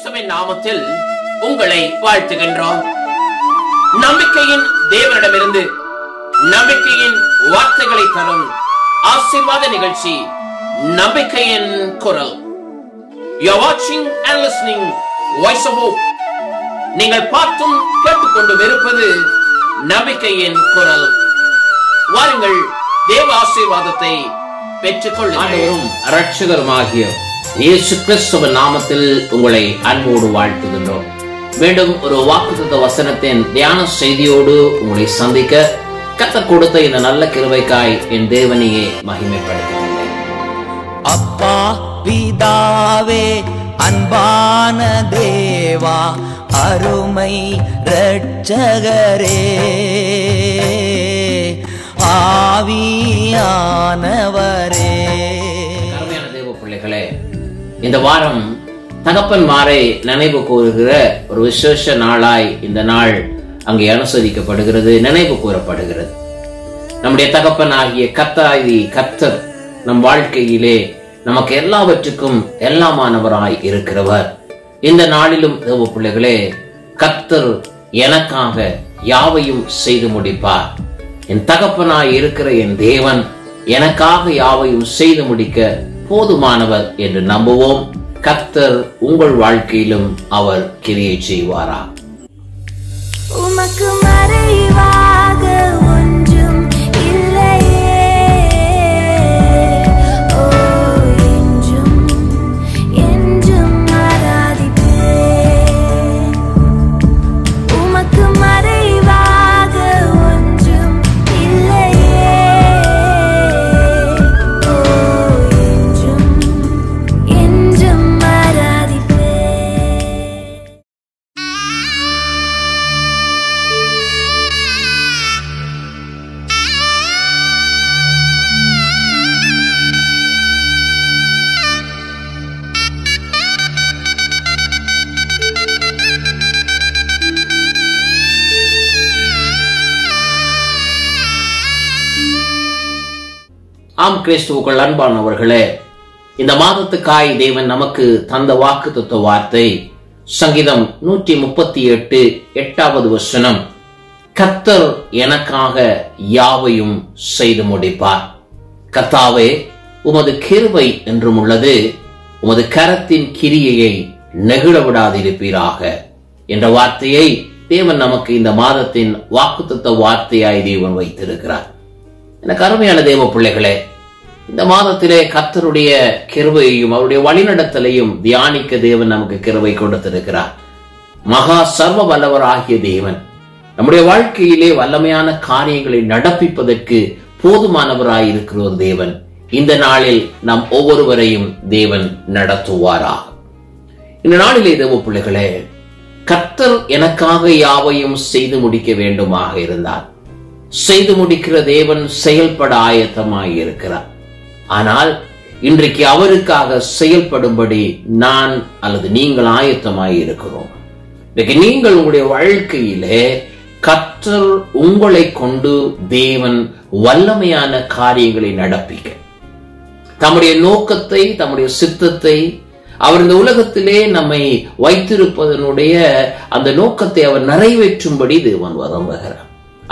கிறிஸ்துவின் நாமத்தில் உங்களை வாழ்த்துகின்றோம். நம்பிக்கையின் தேவனிடமிருந்து நம்பிக்கையின் வார்த்தைகளை தரும் ஆசீர்வாத நிகழ்ச்சி நம்பிக்கையின் குரல். You are watching and listening Voice of Hope. நீங்கள் பார்த்தும் கேட்டுக்கொண்டும் இருப்பது நம்பிக்கையின் குரல். வாருங்கள், தேவ ஆசீர்வாதத்தை பெற்றுக்கொள்ளுங்கள். இரட்சகருமாகிய இயேசு கிறிஸ்துவின் நாமத்தில் உங்களை அன்போடு வாழ்த்துகின்றோம். மீண்டும் ஒரு வாக்குத்தத்த வசனத்தின் தியான செய்தியோடு உங்களை சந்திக்க கர்த்தர் கொடுத்த இந்த நல்ல கிருபைக்காய் என் தேவனையே மகிமைப்படுத்துகிறேன். அப்பா பிதாவே, அன்பான தேவா, அருமை இரட்சகரே, ஆவியானவரே. அருமையான தேவ பிள்ளைகளே, இந்த வாரம் தகப்பன்மாரை நினைவு கூறுகிற ஒரு விசேஷ நாளாய் இந்த நாள் அங்கே அனுசரிக்கப்படுகிறது, நினைவு கூறப்படுகிறது. நம்முடைய தகப்பன் ஆகிய கர்த்தர் நம் வாழ்க்கையிலே நமக்கு எல்லாவற்றுக்கும் எல்லாமானவராய் இருக்கிறவர். இந்த நாளிலும் தேவ பிள்ளைகளே, கர்த்தர் எனக்காக யாவையும் செய்து முடிப்பார். என் தகப்பனாய் இருக்கிற என் தேவன் எனக்காக யாவையும் செய்து முடிக்க போதுமானவர் என்று நம்புவோம். கர்த்தர் உங்கள் வாழ்க்கையிலும் அவர் கிரியை செய்வாரா. உமக்கு மறைவாக ஒன்றும் இல்லையே, ஓ என்றும் என்றும் ஆராதிப்பேன். உமக்கு மறைவாக ஒன்றும் இல்லையே, ஓ என்றும் என்றும் ஆராதிப்பேன். ஆம், கிறிஸ்துவுக்குள் அன்பானவர்களே, இந்த மாதத்துக்காய் தேவன் நமக்கு தந்த வாக்குத்தத்த வார்த்தை சங்கீதம் 138 8வது வசனம். கர்த்தர் எனக்காக யாவையும் செய்து முடிப்பார். கர்த்தாவே, உமது கிருபை என்றும் உள்ளது, உமது கரத்தின் கிரியையை நெகிழ விடாதிருப்பீராக என்ற வார்த்தையை தேவன் நமக்கு இந்த மாதத்தின் வாக்குத்தத்த வார்த்தையாய் தேவன் வைத்திருக்கிறார். எனக்கு அருமையான தேவ பிள்ளைகளே, இந்த மாதத்திலே கர்த்தருடைய கிருபையையும் அவருடைய வழிநடத்தலையும் தியானிக்க தேவன் நமக்கு கிருபை கொடுத்திருக்கிறார். மகா சர்வ வல்லவர் ஆகிய தேவன் நம்முடைய வாழ்க்கையிலே வல்லமையான காரியங்களை நடப்பிப்பதற்கு போதுமானவராய் இருக்கிற ஒரு தேவன் இந்த நாளில் நாம் ஒவ்வொருவரையும் தேவன் நடத்துவாராக. இந்த நாளிலே தேவ பிள்ளைகளே, கர்த்தர் எனக்காக யாவையும் செய்து முடிக்க வேண்டுமாக இருந்தார். செய்து முடிக்கிற தேவன் செயல்பட ஆயத்தமாய் இருக்கிறார். ஆனால் இன்றைக்கு அவருக்காக செயல்படும்படி நான் அல்லது நீங்கள் ஆயத்தமாய் இருக்கிறோம். நீங்கள் உங்களுடைய வாழ்க்கையிலே கர்த்தர் உங்களை கொண்டு தேவன் வல்லமையான காரியங்களை நடப்பிக்க தம்முடைய நோக்கத்தை, தம்முடைய சித்தத்தை, அவர் இந்த உலகத்திலே நம்மை வைத்திருப்பதனுடைய அந்த நோக்கத்தை அவர் நிறைவேற்றும்படி தேவன் விரும்புகிறார்.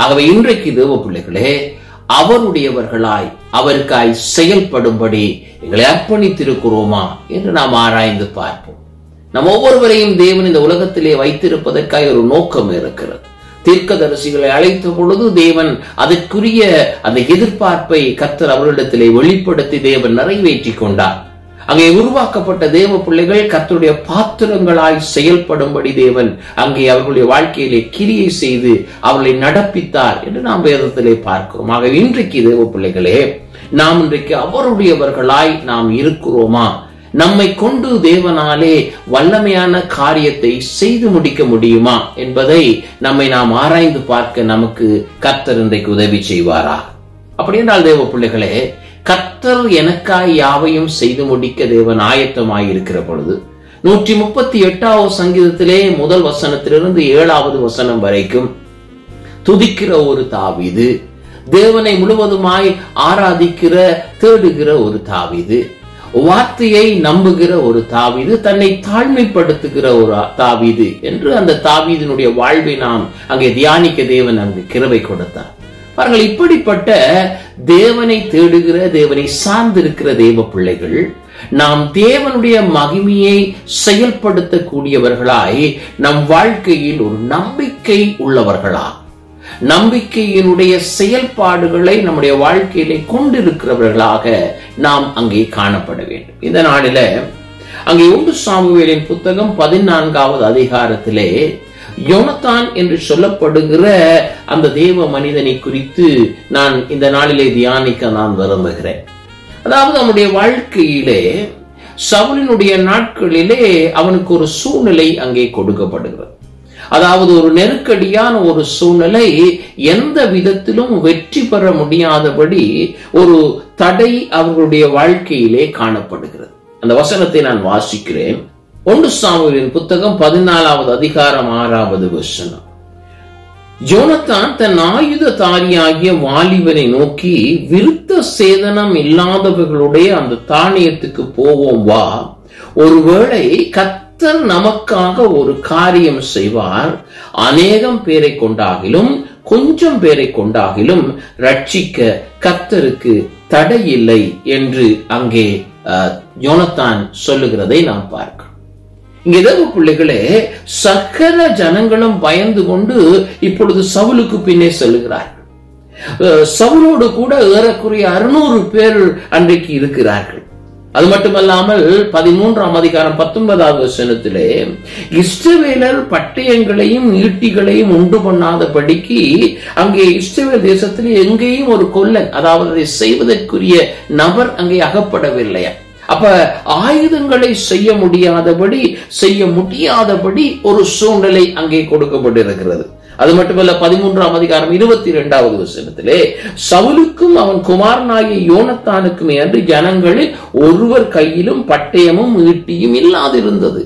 ஆகவே இன்றைக்கு தேவ பிள்ளைகளே, அவருடையவர்களாய் அவருக்காய் செயல்படும்படி எங்களை அர்ப்பணித்திருக்கிறோமா என்று நாம் ஆராய்ந்து பார்ப்போம். நம் ஒவ்வொருவரையும் தேவன் இந்த உலகத்திலே வைத்திருப்பதற்காக ஒரு நோக்கம் இருக்கிறது. தீர்க்கதரிசிகளை அழைத்த பொழுது தேவன் அதற்குரிய அந்த எதிர்பார்ப்பை கர்த்தர் அவர்களிடத்திலே வெளிப்படுத்தி தேவன் நிறைவேற்றி கொண்டார். அங்கே உருவாக்கப்பட்ட தேவ பிள்ளைகள் கர்த்தருடைய பாத்திரங்களாய் செயல்படும்படி தேவன் அங்கே அவர்களுடைய வாழ்க்கையிலே கிரியை செய்து அவர்களை நடப்பித்தார் என்று நாம் வேதத்திலே பார்க்கிறோம். ஆக இன்றைக்கு தேவ பிள்ளைகளே, நாம் இன்றைக்கு அவருடையவர்களாய் நாம் இருக்கிறோமா? நம்மை கொண்டு தேவனாலே வல்லமையான காரியத்தை செய்து முடிக்க முடியுமா என்பதை நாம் ஆராய்ந்து பார்க்க நமக்கு கர்த்தர் இன்றைக்கு உதவி செய்வாரா. அப்படி என்றால் தேவ பிள்ளைகளே, கர்த்தர் எனக்காய் யாவையும் செய்து முடிக்க தேவன் ஆயத்தமாய் இருக்கிற பொழுது 138வது சங்கீதத்திலே முதல் வசனத்திலிருந்து 7வது வசனம் வரைக்கும் துதிக்கிற ஒரு தாவீது, தேவனை முழுவதுமாய் ஆராதிக்கிற தேடுகிற ஒரு தாவீது, வார்த்தையை நம்புகிற ஒரு தாவீது, தன்னை தாழ்மைப்படுத்துகிற ஒரு தாவீது என்று அந்த தாவீதினுடைய வாழ்வை நாம் அங்கே தியானிக்க தேவன் அங்கு கிருபை கொடுத்தார். பாருங்கள், இப்படிப்பட்ட தேவனை தேடுகிற, தேவனை சார்ந்திருக்கிற தேவ பிள்ளைகள் நாம் தேவனுடைய மகிமையை செயல்படுத்தக்கூடியவர்களாய் நம் வாழ்க்கையில் ஒரு நம்பிக்கை உள்ளவர்களா, நம்பிக்கையினுடைய செயல்பாடுகளை நம்முடைய வாழ்க்கையிலே கொண்டிருக்கிறவர்களாக நாம் அங்கே காணப்பட வேண்டும். இந்த நாளில அங்கே 1 சாமுவேலின் புத்தகம் 14வது அதிகாரத்திலே யோனத்தான் என்று சொல்லப்படுகிற அந்த தேவ மனிதனை குறித்து நான் இந்த நாளிலே தியானிக்க நான் விரும்புகிறேன். அதாவது நம்முடைய வாழ்க்கையிலே சவுலினுடைய நாட்களிலே அவனுக்கு ஒரு சூழ்நிலை அங்கே கொடுக்கப்படுகிறது. அதாவது ஒரு நெருக்கடியான ஒரு சூழ்நிலை, எந்த விதத்திலும் வெற்றி பெற முடியாதபடி ஒரு தடை அவர்களுடைய வாழ்க்கையிலே காணப்படுகிறது. அந்த வசனத்தை நான் வாசிக்கிறேன். 1 சாமுவேலின் புத்தகம் 14வது அதிகாரம் 6வது வசனம். யோனத்தான் தன் ஆயுததாரியாகிய வாலிபனை நோக்கி, விருத்த சேதனம் இல்லாதவர்களுடைய அந்த தானியத்துக்கு போவோம் வா, ஒருவேளை கர்த்தர் நமக்காக ஒரு காரியம் செய்வார், அநேகம் பேரை கொண்டாகிலும் கொஞ்சம் பேரை கொண்டாகிலும் ரட்சிக்க கர்த்தருக்கு தடையில்லை என்று அங்கே யோனத்தான் சொல்லுகிறதை நாம் பார்க்கிறோம். இங்கே தேவ பிள்ளைகளே, சகல ஜனங்களும் பயந்து கொண்டு இப்பொழுது சவுலுக்கு பின்னே செல்லுகிறார்கள். சவுலோடு கூட ஏறக்குறைய 600 பேர் அன்றைக்கு இருக்கிறார்கள். அது மட்டுமல்லாமல் 13ஆம் அதிகாரம் 19வது வசனத்திலே இஸ்ரவேலர் பட்டயங்களையும் ஈட்டிகளையும் உண்டு பண்ணாதபடிக்கு அங்கே இஸ்ரவேல் தேசத்திலே எங்கேயும் ஒரு கொல்லன், அதாவது அதை செய்வதற்குரிய நபர் அங்கே அகப்படவில்லையா. அப்ப ஆயுதங்களை செய்ய முடியாதபடி ஒரு சூழ்நிலை அங்கே கொடுக்கப்பட்டிருக்கிறது. அது மட்டுமல்ல, 13ஆம் அதிகாரம் 22வது வசனத்திலே சவுலுக்கும் அவன் குமாரனாகிய யோனத்தானுக்குமே அன்று ஜனங்களில் ஒருவர் கையிலும் பட்டயமும் ஈட்டியும் இல்லாதிருந்தது.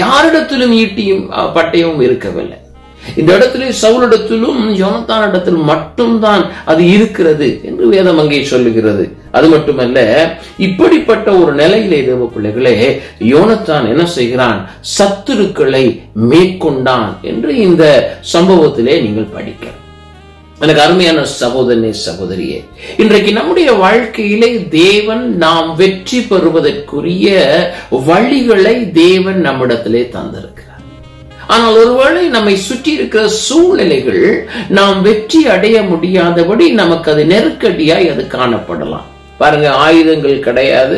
யாரிடத்திலும் ஈட்டியும் பட்டயமும் இருக்கவில்லை. இந்த இடத்திலே சவுலிடத்திலும் யோனத்தானிடத்திலும் மட்டும்தான் அது இருக்கிறது என்று வேதம் அங்கே சொல்லுகிறது. அது மட்டுமல்ல, இப்படிப்பட்ட ஒரு நிலையிலே தேவ பிள்ளைகளே யோனத்தான் என்ன செய்கிறான்? சத்துருக்களை மேற்கொண்டான் என்று இந்த சம்பவத்திலே நீங்கள் படிக்க. எனக்கு அருமையான சகோதரனே, சகோதரியே, இன்றைக்கு நம்முடைய வாழ்க்கையிலே தேவன் நாம் வெற்றி பெறுவதற்குரிய வழிகளை தேவன் நம்மிடத்திலே தந்திருக்கிறார். ஆனால் ஒருவேளை நம்மை சுற்றி இருக்கிற சூழ்நிலைகள் நாம் வெற்றி அடைய முடியாதபடி நமக்கு அது நெருக்கடியாய் அது காணப்படலாம். பாருங்க, ஆயுதங்கள் கிடையாது,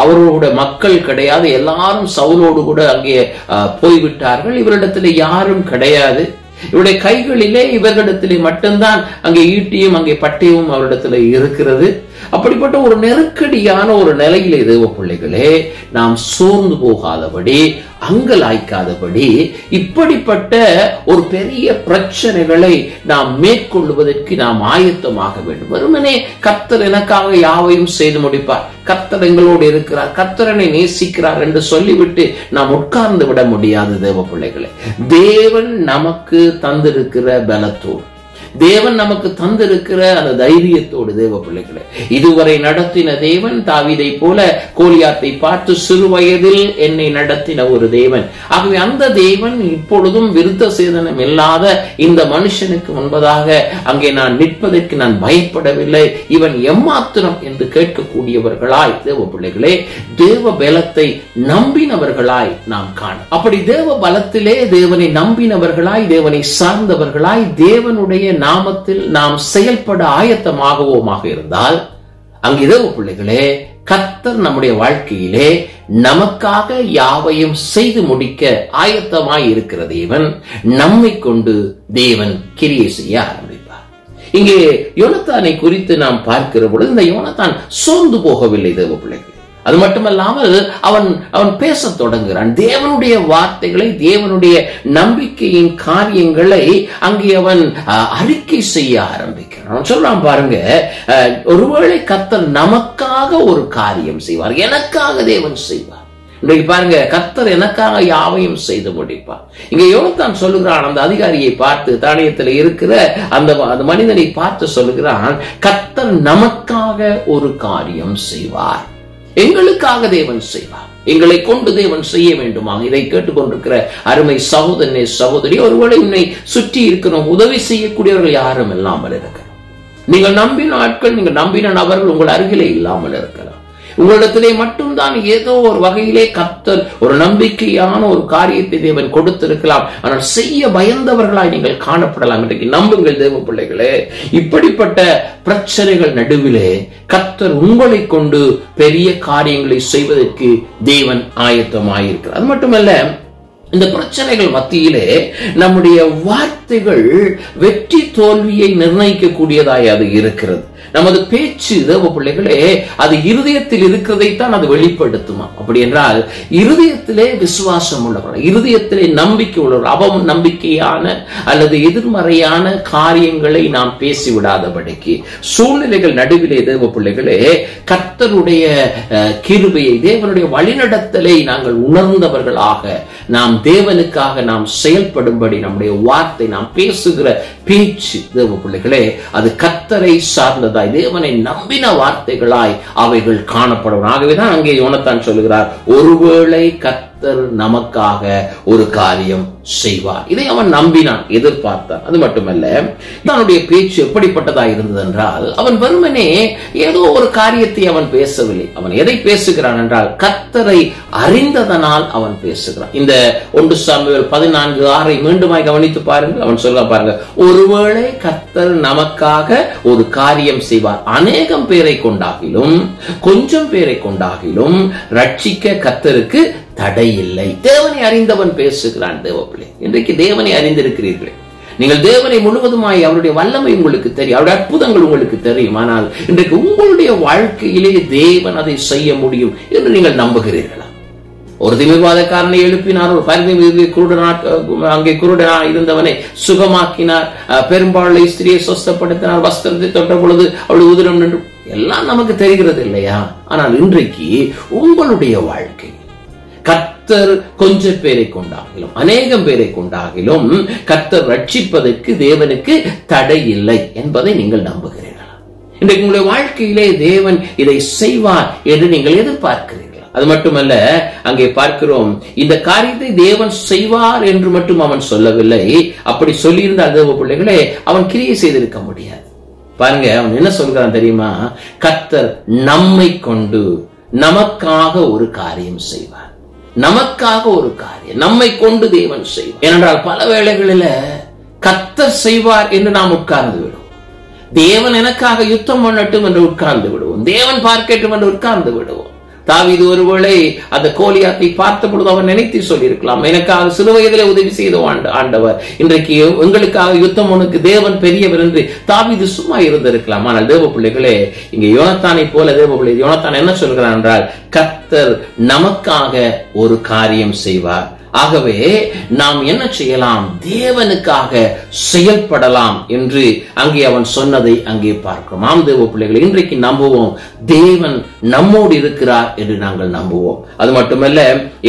அவர்களுடைய மக்கள் கிடையாது, எல்லாரும் சவுலோடு கூட அங்கே போய்விட்டார்கள். இவரிடத்துல யாரும் கிடையாது. இவருடைய கைகளிலே இவர்களிடத்திலே மட்டும்தான் அங்கே ஈட்டியும் அங்கே பட்டயமும் அவரிடத்துல இருக்கிறது. அப்படிப்பட்ட ஒரு நெருக்கடியான ஒரு நிலையிலே தேவ பிள்ளைகளே, நாம் சோர்ந்து போகாதபடி, அங்கலாய்க்காதபடி, இப்படிப்பட்ட ஒரு பெரிய பிரச்சனைகளை நாம் மேற்கொள்வதற்கு நாம் ஆயத்தமாக வேண்டும். வெறுமனே கர்த்தர் எனக்காக யாவையும் செய்து முடிப்பார், கர்த்தர் எங்களோடு இருக்கிறார், கர்த்தரனை நேசிக்கிறார் என்று சொல்லிவிட்டு நாம் உட்கார்ந்து விட முடியாது தேவ பிள்ளைகளே. தேவன் நமக்கு தந்திருக்கிற பலத்தோடு, தேவன் நமக்கு தந்திருக்கிற அந்த தைரியத்தோடு தேவ பிள்ளைகளே, இதுவரை நடத்தின தேவன் தாவீதை போல கோலியாத்தை பார்த்து சிறு வயதில் என்னை நடத்தின ஒரு தேவன். ஆகவே அந்த தேவன் இப்பொழுதும் விருத்த சேதனம் இல்லாத இந்த மனுஷனுக்கு முன்பதாக அங்கே நான் நிற்பதற்கு நான் பயப்படவில்லை, இவன் எம்மாத்திரம் என்று கேட்கக்கூடியவர்களாய் தேவ பிள்ளைகளே, தேவ பலத்தை நம்பினவர்களாய் நாம் காண. அப்படி தேவ பலத்திலே தேவனை நம்பினவர்களாய், தேவனை சார்ந்தவர்களாய், தேவனுடைய நாமத்தில் நாம் செயல்பட ஆயத்தமாகவோமாக இருந்தால், அங்கு தேவ பிள்ளைகளே, கர்த்தர் நம்முடைய வாழ்க்கையிலே நமக்காக யாவையும் செய்து முடிக்க ஆயத்தமாய் இருக்கிற தேவன் நம்மை கொண்டு தேவன் கிரியை செய்ய ஆரம்பிப்பார். இங்கே யோனத்தானை குறித்து நாம் பார்க்கிற பொழுது இந்த யோனத்தான் சோர்ந்து போகவில்லை தேவ பிள்ளைகளே. அது மட்டுமல்லாமல் அவன் பேச தொடங்குகிறான். தேவனுடைய வார்த்தைகளை, தேவனுடைய நம்பிக்கையின் காரியங்களை அங்கே அவன் அறிக்கை செய்ய ஆரம்பிக்கிறான். அவன் சொல்றான், பாருங்க, ஒருவேளை கர்த்தர் நமக்காக ஒரு காரியம் செய்வார், எனக்காக தேவன் செய்வார். இன்றைக்கு பாருங்க, கர்த்தர் எனக்காக யாவையும் செய்து முடிப்பார். இங்க யோனத்தான் சொல்லுகிறான், அந்த அதிகாரியை பார்த்து, தானியத்தில் இருக்கிற அந்த மனிதனை பார்த்து சொல்லுகிறான், கர்த்தர் நமக்காக ஒரு காரியம் செய்வார். எங்களுக்காக தேவன் செய்வார். எங்களை கொண்டு தேவன் செய்ய வேண்டுமாக. இதை கேட்டுக்கொண்டிருக்கிற அருமை சகோதரனே சகோதரி, ஒருவேளை உன்னை சுற்றி இருக்கிற உதவி செய்யக்கூடியவர்கள் யாரும் இல்லாமல் இருக்கலாம். நீங்கள் நம்பின ஆட்கள், நீங்கள் நம்பின நபர்கள் உங்கள் அருகிலே இல்லாமல் இருக்கலாம். உங்களிடத்திலே மட்டும்தான் ஏதோ ஒரு வகையிலே கர்த்தர் ஒரு நம்பிக்கையான ஒரு காரியத்தை தேவன் கொடுத்திருக்கலாம். ஆனால் செய்ய பயந்தவர்களாய் நீங்கள் காணப்படலாம். இன்றைக்கு நம்புங்கள் தேவ பிள்ளைகளே, இப்படிப்பட்ட பிரச்சனைகள் நடுவிலே கர்த்தர் உங்களை கொண்டு பெரிய காரியங்களை செய்வதற்கு தேவன் ஆயத்தமாயிருக்கிறார். அது மட்டுமல்ல, இந்த பிரச்சனைகள் மத்தியிலே நம்முடைய வார்த்தைகள் வெற்றி தோல்வியை நிர்ணயிக்க கூடியதாய் அது இருக்கிறது. நமது பேச்சு தேவ பிள்ளைகளே, அது இருதயத்தில் இருக்கிறதைத்தான் அது வெளிப்படுத்துமா? அப்படி என்றால் இருதயத்திலே விசுவாசம் உள்ளவர்கள், இருதயத்திலே நம்பிக்கை உள்ளவர்கள், அவம் நம்பிக்கையான அல்லது எதிர்மறையான காரியங்களை நாம் பேசிவிடாதபடிக்கு சூழ்நிலைகள் நடுவிலே தேவ பிள்ளைகளே கர்த்தருடைய கிருபையை, தேவனுடைய வழிநடத்தலை நாங்கள் உணர்ந்தவர்களாக நாம் தேவனுக்காக நாம் செயல்படும்படி நம்முடைய வார்த்தை, நாம் பேசுகிற பேச்சு தேவ பிள்ளைகளே அது கர்த்தரை சார்ந்ததாய், தேவனை நம்பின வார்த்தைகளாய் அவைகள் காணப்படும். ஆகவேதான் அங்கே யோனத்தான் சொல்லுகிறார், ஒருவேளை கர்த்தர் நமக்காக ஒரு காரியம் செய்வார். இதை அவன் நம்பினான், எதிர்பார்த்தான். அது மட்டுமல்ல, அவனுடைய பேச்சு எப்படிப்பட்டதாக இருந்தது என்றால், அவன் வெறுமனே ஏதோ ஒரு காரியத்தை அவன் பேசவில்லை. அவன் எதை பேசுகிறான் என்றால், கர்த்தரை அறிந்ததனால் அவன் பேசுகிறான். இந்த 1 சாமுவேல் 14:6 மீண்டுமாய் கவனித்து பாருங்கள். அவன் சொல்ல பாருங்க, ஒருவேளை கர்த்தர் நமக்காக ஒரு காரியம் செய்வார். அநேகம் பேரை கொண்டாகிலும் கொஞ்சம் பேரை கொண்டாகிலும் ரட்சிக்க கர்த்தருக்கு தடை இல்லை. தேவனை அறிந்தவன் பேசுகிறான். தேவப்பிள்ளை, இன்றைக்கு தேவனை அறிந்திருக்கிறீர்களே, நீங்கள் தேவனை முழுவதுமாய் அவருடைய வல்லமை உங்களுக்கு தெரியும், அவருடைய அற்புதங்கள் உங்களுக்கு தெரியும். ஆனால் இன்றைக்கு உங்களுடைய வாழ்க்கையிலே தேவன் அதை செய்ய முடியும் என்று நீங்கள் நம்புகிறீர்களா? ஒரு திமிர்வாதக்காரனை எழுப்பினார், ஒரு அங்கே குருடனா இருந்தவனை சுகமாக்கினார், பெரும்பாலை ஸ்திரியை சொஸ்தப்படுத்தினார், வஸ்திரத்தை தொட்ட பொழுது அவளுடைய உதிரம் நின்று, எல்லாம் நமக்கு தெரிகிறது இல்லையா? ஆனால் இன்றைக்கு உங்களுடைய வாழ்க்கை கர்த்தர் கொஞ்சம் பேரை கொண்டாகிலும் அநேகம் பேரை கொண்டாகிலும் கர்த்தர் ரட்சிப்பதற்கு தேவனுக்கு தடை இல்லை என்பதை நீங்கள் நம்புகிறீர்களா? இன்றைக்கு உங்களுடைய வாழ்க்கையிலே தேவன் இதை செய்வார் என்று நீங்கள் எதிர்பார்க்கிறீர்கள். அது மட்டுமல்ல, அங்கே பார்க்கிறோம், இந்த காரியத்தை தேவன் செய்வார் என்று மட்டும் அவன் சொல்லவில்லை. அப்படி சொல்லியிருந்த தேவ பிள்ளைகளே, அவன் கிரியை செய்திருக்க முடியாது. பாருங்க, அவன் என்ன சொல்கிறான் தெரியுமா? கர்த்தர் நம்மை கொண்டு நமக்காக ஒரு காரியம் செய்வார். நமக்காக ஒரு காரியம் நம்மை கொண்டு தேவன் செய்வார். ஏனென்றால் பல வேளைகளில் கர்த்தர் செய்வார் என்று நாம் உட்கார்ந்து விடுவோம். தேவன் எனக்காக யுத்தம் பண்ணட்டும் என்று உட்கார்ந்து விடுவோம். தேவன் பார்க்கட்டும் என்று உட்கார்ந்து விடுவோம். தாவீது ஒருவேளை அந்த கோலியாத்தை பார்த்த பொழுது அவன் நினைத்து சொல்லியிருக்கலாம், எனக்காக சிறு வயதிலே உதவி செய்த ஆண்டவர் இன்றைக்கு எங்களுக்காக யுத்தம் உனக்கு தேவன் பெரியவர் என்று தாவீது சும்மா இருந்திருக்கலாம். ஆனால் தேவ பிள்ளைகளே, இங்க யோனத்தானை போல தேவ பிள்ளை யோனத்தான் என்ன சொல்கிறான் என்றால், கர்த்தர் நமக்காக ஒரு காரியம் செய்வார். ஆகவே நாம் என்ன செய்யலாம்? தேவனுக்காக செயல்படலாம் என்று அங்கே அவன் சொன்னதை அங்கே பார்க்கிறோம். ஆம் தேவ பிள்ளைகளை, இன்றைக்கு நம்புவோம், தேவன் நம்மோடு இருக்கிறார் என்று நாங்கள் நம்புவோம். அது மட்டுமல்ல,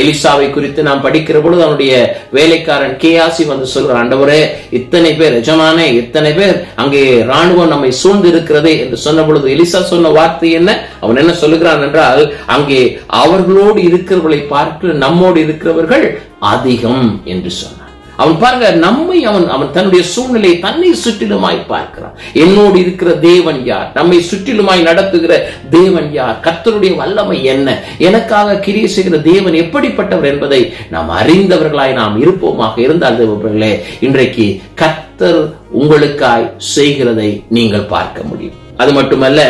எலிசாவை குறித்து நாம் படிக்கிற பொழுது அவனுடைய வேலைக்காரன் கேயாசி வந்து சொல்கிறான், ஆண்டவரே, இத்தனை பேர் எஜமானே, இத்தனை பேர் அங்கே ராணுவம் நம்மை சூழ்ந்து இருக்கிறதே என்று சொன்ன பொழுது எலிசா சொன்ன வார்த்தை என்ன? அவன் என்ன சொல்லுகிறான் என்றால், அங்கே அவர்களோடு இருக்கிறவர்களை பார்த்து நம்மோடு இருக்கிறவர்கள் அதிகம் என்று சொன்னான். அவன் பாருங்க, நம்மை அவன் தன்னுடைய சூழ்நிலை தன்னை சுற்றிலுமாய் பார்க்கிறான். என்னோடு இருக்கிற தேவன் யார்? நம்மை சுற்றிலுமாய் நடத்துகிற தேவன் யார்? கர்த்தருடைய வல்லமை என்ன? எனக்காக கிரியை செய்கிற தேவன் எப்படிப்பட்டவர் என்பதை நாம் அறிந்தவர்களாய் நாம் இருப்போமாக இருந்தால் தேவர்களே, இன்றைக்கு கர்த்தர் உங்களுக்காய் செய்கிறதை நீங்கள் பார்க்க முடியும். அது மட்டுமல்ல,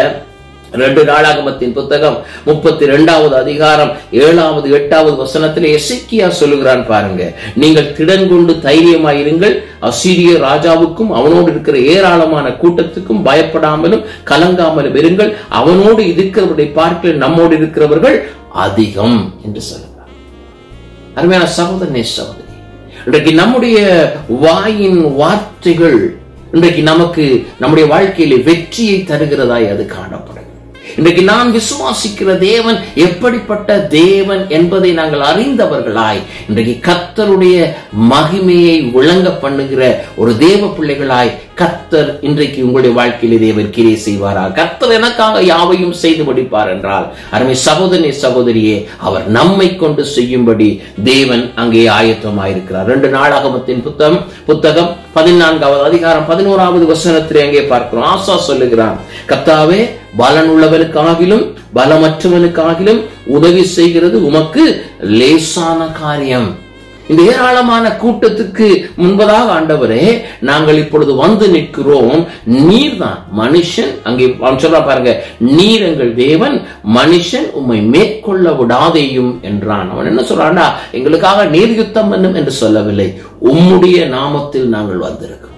2 நாளாகமத்தின் புத்தகம் 32வது அதிகாரம் 7வது 8வது வசனத்திலே எசேக்கியா சொல்லுகிறான் பாருங்க, நீங்கள் திடன் கொண்டு தைரியமாயிருங்கள், அசீரிய ராஜாவுக்கும் அவனோடு இருக்கிற ஏராளமான கூட்டத்துக்கும் பயப்படாமலும் கலங்காமலும் இருங்கள், அவனோடு இருக்கிறவர்களை பார்க்க நம்மோடு இருக்கிறவர்கள் அதிகம் என்று சொல்லுகிறார். அருமையான சகோதரனே சகோதரி, இன்றைக்கு நம்முடைய வாயின் வார்த்தைகள் இன்றைக்கு நமக்கு நம்முடைய வாழ்க்கையிலே வெற்றியை தருகிறதாய் அது காணப்படும். இன்றைக்கு நான் விசுவாசிக்கிற தேவன் எப்படிப்பட்ட தேவன் என்பதை நாங்கள் அறிந்தவர்களாய் இன்றைக்கு கர்த்தருடைய மகிமையை விளங்க பண்ணுகிற ஒரு தேவ பிள்ளைகளாய் கர்த்தர் இன்றைக்கு உங்களுடைய வாழ்க்கையிலே தேவன் கிரியை செய்வாரா? கர்த்தர் எனக்காக யாவையும் செய்து முடிப்பார் என்றால், அருமை சகோதரனே சகோதரியே, அவர் நம்மை கொண்டு செய்யும்படி தேவன் அங்கே ஆயத்தமாயிருக்கிறார். 2 நாளாகமத்தின் புத்தகம் 14வது அதிகாரம் 11வது வசனத்திலே அங்கே பார்க்கிறோம். ஆசா சொல்லுகிறான், கர்த்தாவே, பலனுள்ளவனுக்காகிலும் பலமற்றவனுக்காகிலும் உதவி செய்கிறது உமக்கு லேசான காரியம். இந்த ஏராளமான கூட்டத்துக்கு முன்பதாக ஆண்டவரே, நாங்கள் இப்பொழுது வந்து நிற்கிறோம். நீர் தான் மனுஷன், அங்கே சொல்ல பாருங்க, நீர் எங்கள் தேவன், மனுஷன் உம்மை மேற்கொள்ள விடாதேயும் என்றான். அவன் என்ன சொல்றான்டா, எங்களுக்காக நீர் யுத்தம் பண்ணும் என்று சொல்லவில்லை, உம்முடைய நாமத்தில் நாங்கள் வந்திருக்கிறோம்.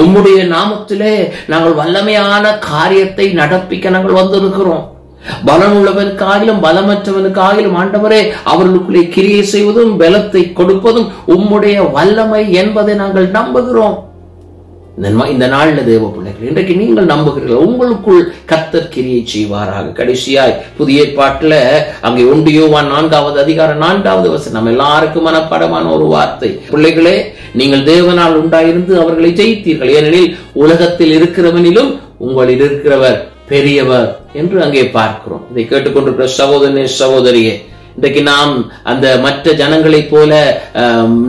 உம்முடைய நாமத்திலே நாங்கள் வல்லமையான காரியத்தை நடப்பிக்க நாங்கள் வந்திருக்கிறோம். பலனுள்ளவனுக்காகிலும் பலமற்றவனுக்காகிலும் ஆண்டவரே, அவர்களுக்குள்ளே கிரியை செய்வதும் பலத்தை கொடுப்பதும் உம்முடைய வல்லமை என்பதை நாங்கள் நம்புகிறோம். இந்த நாள்ல தேவ பிள்ளைகள், இன்றைக்கு நீங்கள் நம்புகிறீர்கள், உங்களுக்குள் கர்த்தர் கிரியை செய்வாராக. கடைசியாய் புதிய ஏற்பாட்டுல அங்கே 1 யோவான் 4வது அதிகாரம் 4வது வசனம் நம்ம எல்லாருக்கும் மனப்பாடமான ஒரு வார்த்தை. பிள்ளைகளே, நீங்கள் தேவனால் உண்டாயிருந்து அவர்களை ஜெயித்தீர்கள், ஏனெனில் உலகத்தில் இருக்கிறவனிலும் உங்களில் இருக்கிறவர் பெரியவர் என்று அங்கே பார்க்கிறோம். இதை கேட்டுக்கொண்டிருக்கிற சகோதரனே சகோதரியே, இன்றைக்கு நாம் அந்த மற்ற ஜனங்களைப் போல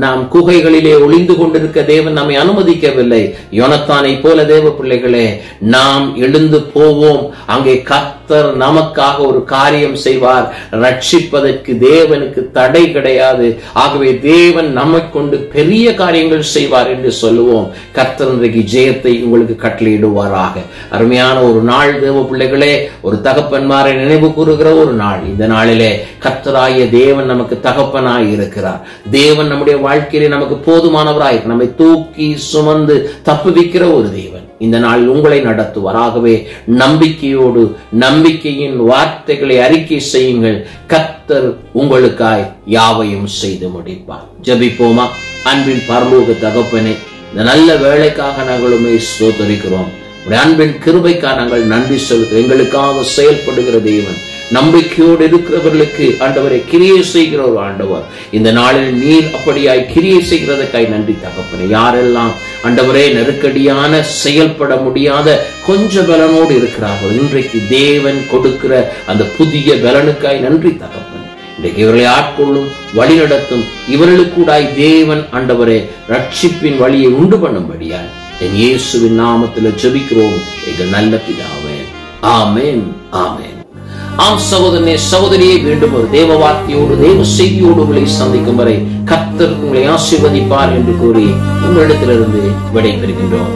நாம் குகைகளிலே ஒளிந்து கொண்டிருக்க தேவன் நம்மை அனுமதிக்கவில்லை. யோனத்தானை போல தேவ பிள்ளைகளே, நாம் எழுந்து போவோம். அங்கே கர்த்தர் நமக்காக ஒரு காரியம் செய்வார். ரட்சிப்பதற்கு தேவனுக்கு தடை கிடையாது. ஆகவே தேவன் நம்மை கொண்டு பெரிய காரியங்கள் செய்வார் என்று சொல்லுவோம். கர்த்தர் இன்றைக்கு ஜெயத்தை உங்களுக்கு கட்டளையிடுவாராக. அருமையான ஒரு நாள் தேவ பிள்ளைகளே, ஒரு தகப்பன்மாரை நினைவு கூறுகிற ஒரு நாள். இந்த நாளிலே கர்த்தராகிய தேவன் நமக்கு தகப்பனாய் இருக்கிறார். தேவன் நம்முடைய வாழ்க்கையிலே நமக்கு போதுமானவராய், நம்மை தூக்கி சுமந்து தப்புவிக்கிற ஒரு தேவன் இந்த நாள் உங்களை நடத்துவார். ஆகவே நம்பிக்கையோடு நம்பிக்கையின் வார்த்தைகளை அறிக்கை செய்யுங்கள். கர்த்தர் உங்களுக்காய் யாவையும் செய்து முடிப்பார். ஜெபிப்போமா? அன்பின் பரலோக தகப்பனே, இந்த நல்ல வேலைக்காக நாங்கள் உம்மை ஸ்தோத்திரிக்கிறோம். அன்பின் கிருபைக்காக நாங்கள் நன்றி செலுத்துகிறோம். எங்களுக்காக செயல்படுகிற தேவன், நம்பிக்கையோடு இருக்கிறவர்களுக்கு ஆண்டவரை கிரியை செய்கிற ஒரு ஆண்டவர். இந்த நாளில் நீர் அப்படியாய் கிரியை செய்கிறதுக்காய் நன்றி தகப்பனே. யாரெல்லாம் ஆண்டவரே நெருக்கடியான செயல்பட முடியாத கொஞ்ச பலனோடு இருக்கிறார்கள், இன்றைக்கு தேவன் கொடுக்கிற அந்த புதிய பலனுக்காய் நன்றி தகப்பனே. இன்றைக்கு இவர்களை ஆட்கொள்ளும், வழி நடத்தும். இவர்களுக்கூடாய் தேவன் ஆண்டவரே ரட்சிப்பின் வழியை உண்டு பண்ணும்படியாய் என் இயேசுவின் நாமத்தில் ஜெபிக்கிறோம் எங்கள் நல்ல பிதாவே. ஆமென், ஆமென். ஆம் சகோதரனே சகோதரியை, மீண்டும் ஒரு தேவ வார்த்தையோடு தேவ செய்தியோடு உங்களை சந்திக்கும் வரை கர்த்தர் உங்களை ஆசீர்வதிப்பார் என்று கூறி உங்களிடத்திலிருந்து விடைபெறுகின்றோம்.